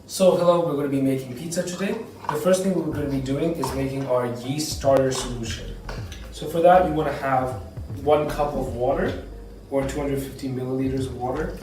So hello, we're going to be making pizza today. The first thing we're going to be doing is making our yeast starter solution. So for that you want to have 1 cup of water or 250 milliliters of water.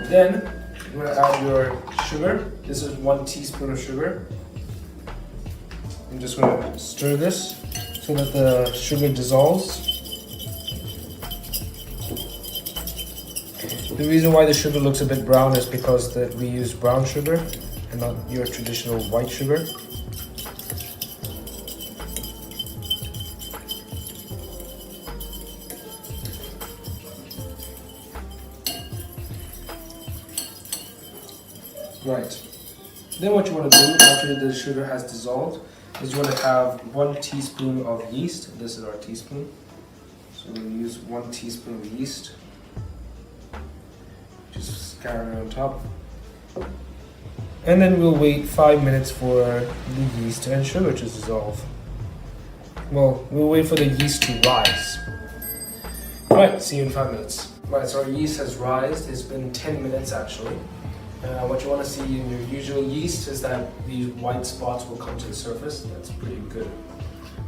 Then you're going to add your sugar. This is 1 teaspoon of sugar. I'm just going to stir this so that the sugar dissolves. The reason why the sugar looks a bit brown is because that we use brown sugar and not your traditional white sugar. Right. Then what you want to do after the sugar has dissolved is you want to have 1 teaspoon of yeast. This is our teaspoon. So we'll use 1 teaspoon of yeast. Just scatter it on top. And then we'll wait 5 minutes for the yeast and sugar to dissolve. Well, we'll wait for the yeast to rise. Alright, see you in 5 minutes. Right, so our yeast has risen. It's been 10 minutes actually. What you want to see in your usual yeast is that these white spots will come to the surface. That's pretty good.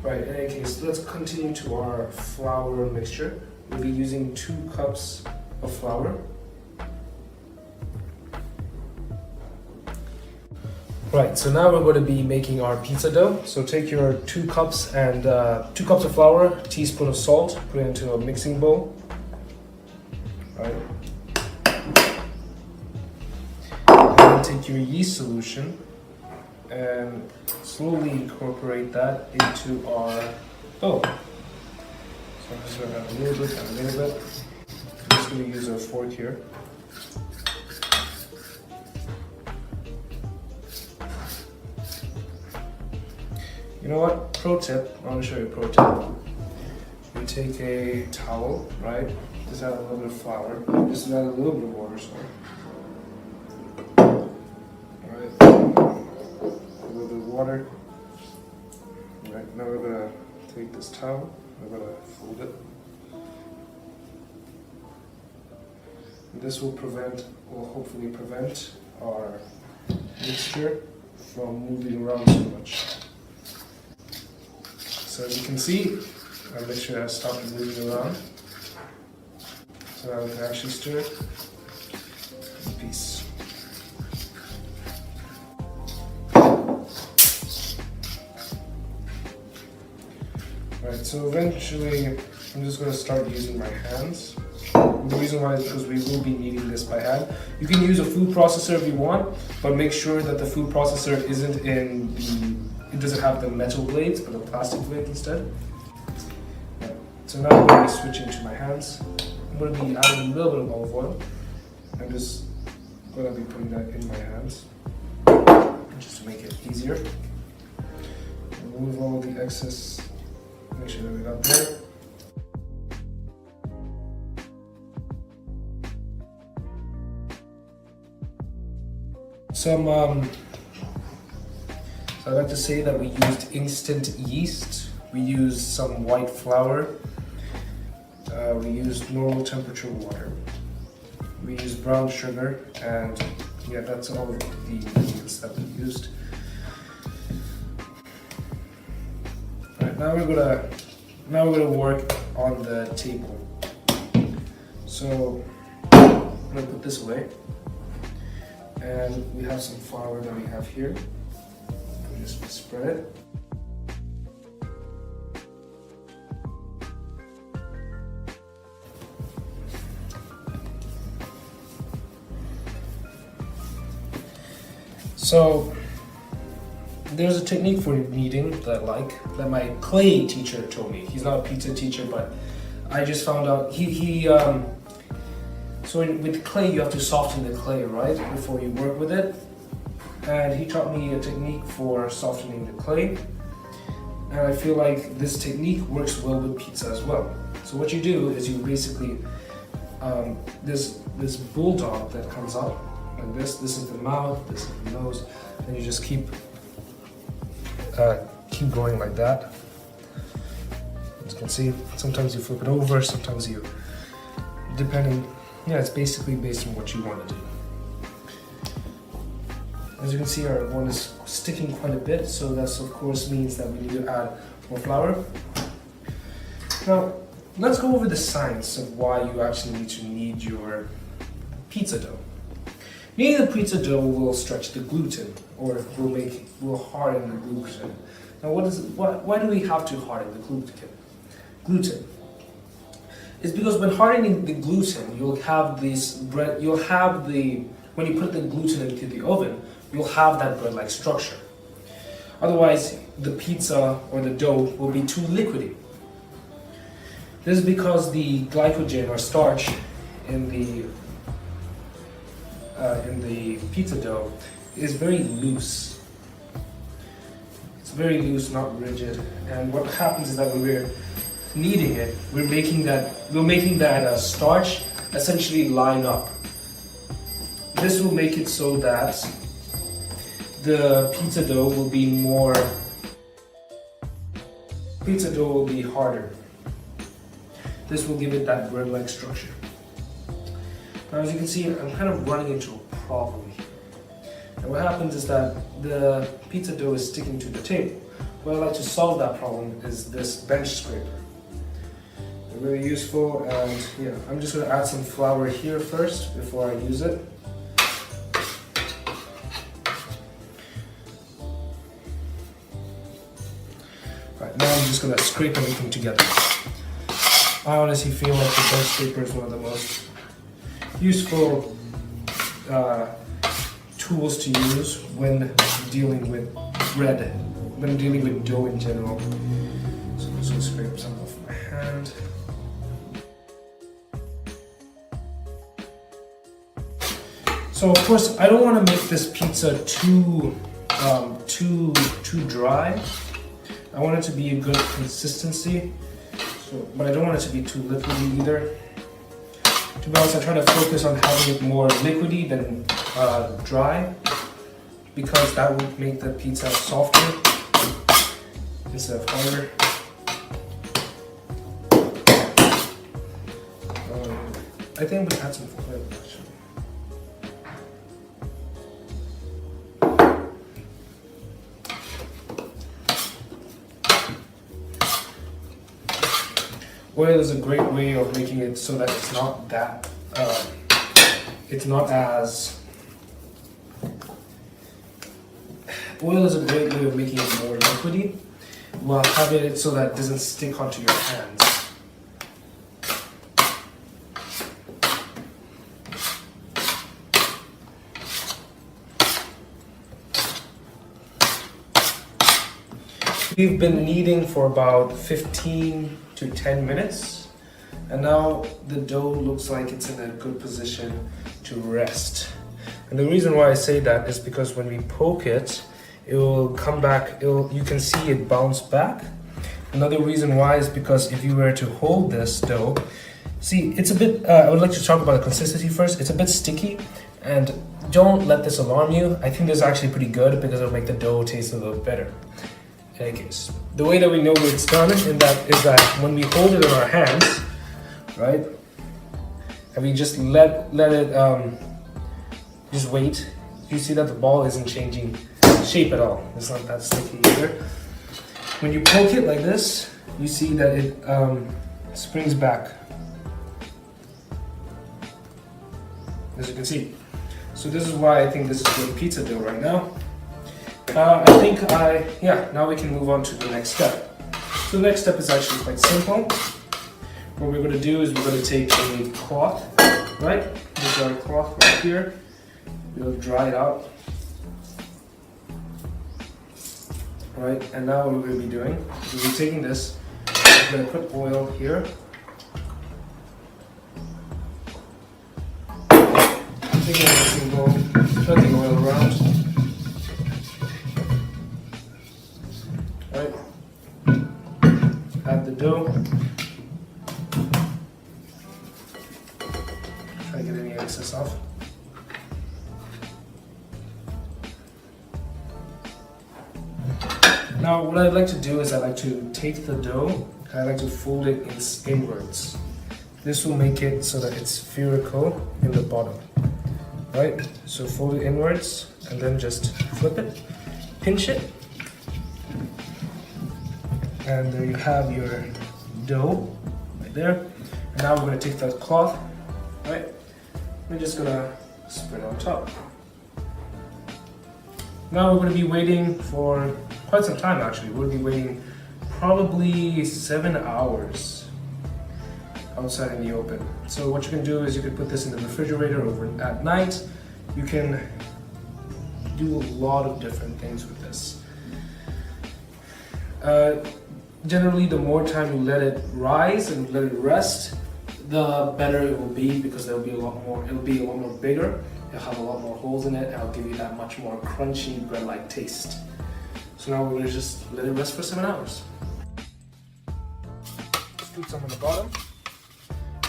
Right, in any case, let's continue to our flour mixture. We'll be using 2 cups of flour. Right, so now we're going to be making our pizza dough. So take your 2 cups and 2 cups of flour, a teaspoon of salt, put it into a mixing bowl. Right. Take your yeast solution and slowly incorporate that into our dough. So I'm just going to add a little bit and a little bit. I'm just going to use a fork here. You know what? Pro tip, I want to show you a pro tip. You take a towel, right? Just add a little bit of flour. Just add a little bit of water, sorry. Water. Right, now we're going to take this towel, we're going to fold it. And this will hopefully prevent our mixture from moving around so much. So as you can see, our mixture has stopped moving around. So now we can actually stir it in peace. Right, so eventually I'm just going to start using my hands. The reason why is because we will be kneading this by hand. You can use a food processor if you want, but make sure that the food processor it doesn't have the metal blades, but the plastic blade instead. Right, so now I'm going to be switching to my hands. I'm going to be adding a little bit of olive oil. I'm just going to be putting that in my hands, just to make it easier. Remove all the excess. Make sure that we got there. So I'd like to say that we used instant yeast. We used some white flour. We used normal temperature water. We used brown sugar, and yeah, that's all of the ingredients that we used. Now we're gonna work on the table. So I'm gonna put this away, and we have some flour that we have here. We just spread it. So there's a technique for kneading that I like, that my clay teacher told me. He's not a pizza teacher, but I just found out so with clay you have to soften the clay, right, before you work with it. And he taught me a technique for softening the clay. And I feel like this technique works well with pizza as well. So what you do is you basically, this bulldog that comes up like this is the mouth, this is the nose, and you just keep going like that. can see, sometimes you flip it over, sometimes you, depending, yeah, it's basically based on what you want to do. As you can see, our one is sticking quite a bit, so that's of course means that we need to add more flour. Now, let's go over the science of why you actually need to knead your pizza dough. Kneading the pizza dough will stretch the gluten, or will harden the gluten. Now, why do we have to harden the gluten? It's because when hardening the gluten, you'll have this bread. When you put the gluten into the oven, you'll have that bread-like structure. Otherwise, the pizza or the dough will be too liquidy. This is because the glycogen or starch in the pizza dough is very loose. It's very loose, not rigid. And what happens is that when we're kneading it, we're making that starch essentially line up. This will make it so that the pizza dough will be harder. This will give it that bread-like structure. Now, as you can see, I'm kind of running into a problem here. And what happens is that the pizza dough is sticking to the table. What I like to solve that problem is this bench scraper. They're really useful, and yeah, I'm just going to add some flour here first before I use it. Right, now I'm just going to scrape everything together. I honestly feel like the bench scraper is one of the most useful tools to use when dealing with bread, when dealing with dough in general. So I'm just going to scrape some off my hand. So of course, I don't want to make this pizza too dry. I want it to be a good consistency. But I don't want it to be too liquidy either. To be honest, I try to focus on having it more liquidy than dry, because that would make the pizza softer instead of harder. I think we add some flavor actually. Oil is a great way of making it so that it's not that, oil is a great way of making it more liquidy, while having it so that it doesn't stick onto your hands. We've been kneading for about 15 to 10 minutes, and now the dough looks like it's in a good position to rest. And the reason why I say that is because when we poke it, it will come back, you can see it bounce back. Another reason why is because if you were to hold this dough, see, it's a bit, I would like to talk about the consistency first. It's a bit sticky, and don't let this alarm you. I think this is actually pretty good because it'll make the dough taste a little better. In any case, the way that we know it's done is that when we hold it in our hands, right, and we just let it, just wait, you see that the ball isn't changing shape at all. It's not that sticky either. When you poke it like this, you see that it springs back, as you can see. So this is why I think this is good pizza dough right now. Now we can move on to the next step. So the next step is actually quite simple. What we're going to do is we're going to take a cloth, right? This is our cloth right here. We'll dry it out. Right, and now what we're going to be doing is we're taking this, we're going to put oil here. Taking a single, spread the oil around. Right, add the dough. Try to get any excess off. Now what I like to do is I like to take the dough and I like to fold it inwards. This will make it so that it's spherical in the bottom. Right? So fold it inwards and then just flip it, pinch it. And there you have your dough right there. And now we're going to take that cloth, right? We're just going to spread it on top. Now we're going to be waiting for quite some time actually. We'll be waiting probably 7 hours outside in the open. So what you can do is you can put this in the refrigerator over at night. You can do a lot of different things with this. Generally, the more time you let it rise and let it rest, the better it will be because there will be a lot more. It'll be a lot more bigger. It'll have a lot more holes in it, and it'll give you that much more crunchy bread-like taste. So now we're gonna just let it rest for 7 hours. Scoop some on the bottom.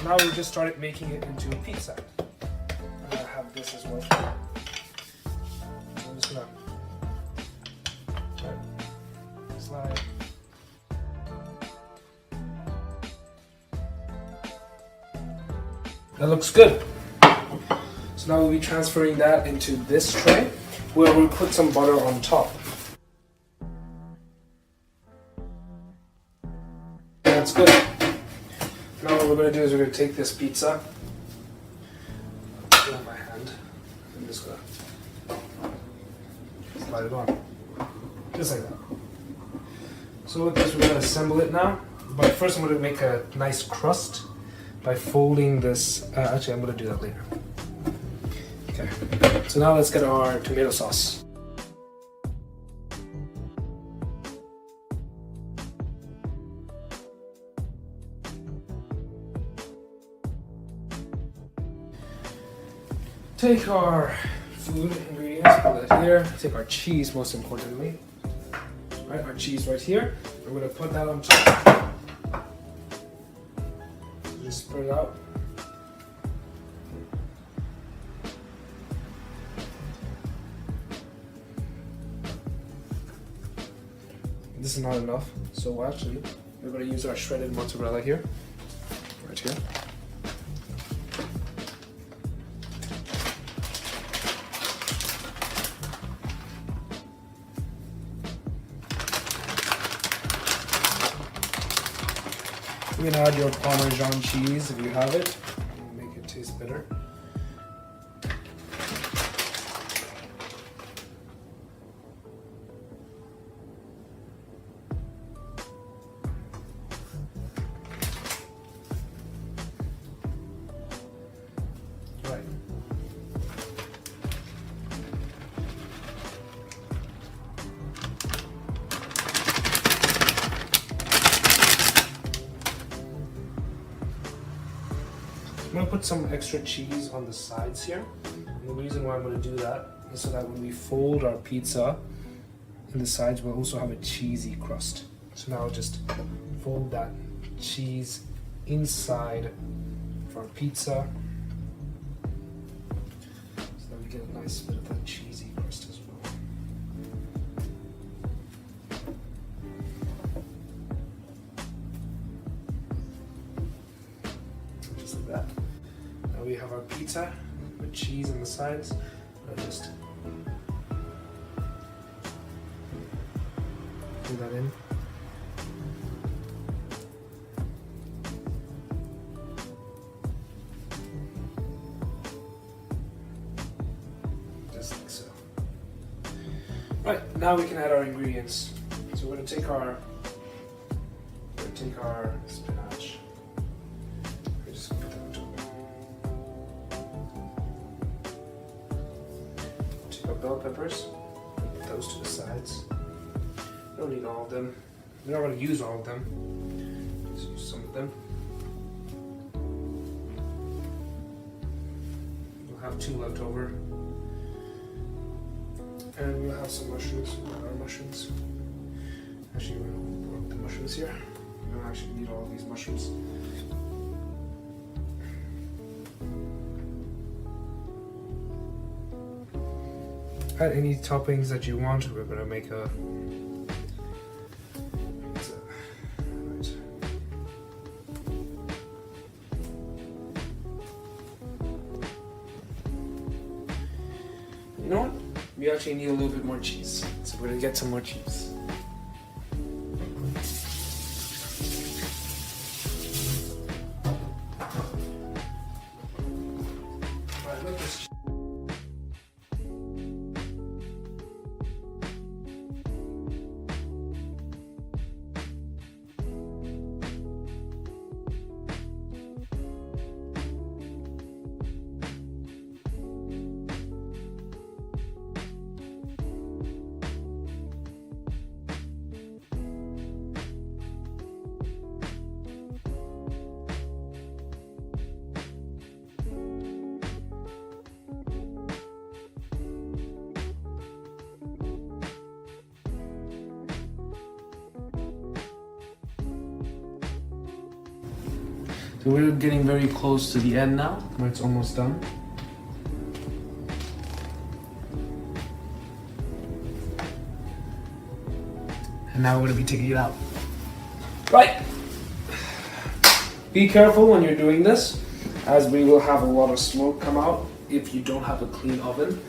Now we just started making it into a pizza. I'm gonna have this as well. So I'm just gonna slide. That looks good. So now we'll be transferring that into this tray where we'll put some butter on top. That's good. Now what we're going to do is we're going to take this pizza, put it on my hand, I'm just going to slide it on, just like that. So with this we're going to assemble it now, but first I'm going to make a nice crust by folding this, actually I'm going to do that later. Okay, so now let's get our tomato sauce. Take our food ingredients, put that here. Take our cheese, most importantly. Right, our cheese right here. We're going to put that on top. Just spread it out. This is not enough, so actually we're going to use our shredded mozzarella here, right here. You can add your Parmesan cheese if you have it, it'll make it taste better. Right. I'm going to put some extra cheese on the sides here. And the reason why I'm going to do that is so that when we fold our pizza in the sides, we'll also have a cheesy crust. So now I'll just fold that cheese inside of our pizza so that we get a nice bit of that cheesy crust as well. Just like that. Now we have our pizza with cheese on the sides. I'll just put that in. Just like so. Right, now we can add our ingredients. So we're going to take our spinach. Just put that on top. Take our bell peppers, put those to the sides. We don't need all of them. We're not going to use all of them. Just use some of them. We'll have 2 left over. And we'll have some mushrooms. We'll have our mushrooms. Actually, we're going to put the mushrooms here. We don't actually need all of these mushrooms. Add any toppings that you want. We're going to make a we actually need a little bit more cheese. So we're gonna get some more cheese. Alright, look at this. So we're getting very close to the end now, where it's almost done. And now we're gonna be taking it out. Right. Be careful when you're doing this, as we will have a lot of smoke come out if you don't have a clean oven.